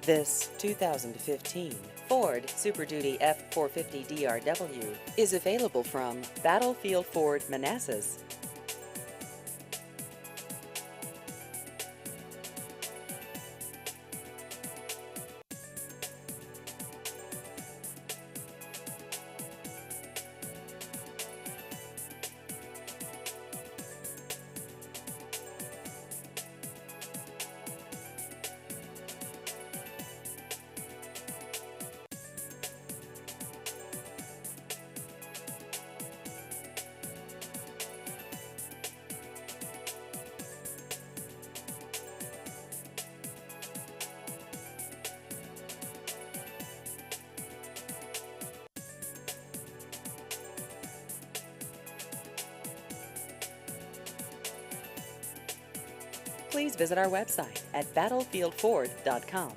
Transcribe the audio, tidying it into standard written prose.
This 2015 Ford Super Duty F450 DRW is available from Battlefield Ford Manassas. Please visit our website at battlefieldford.com.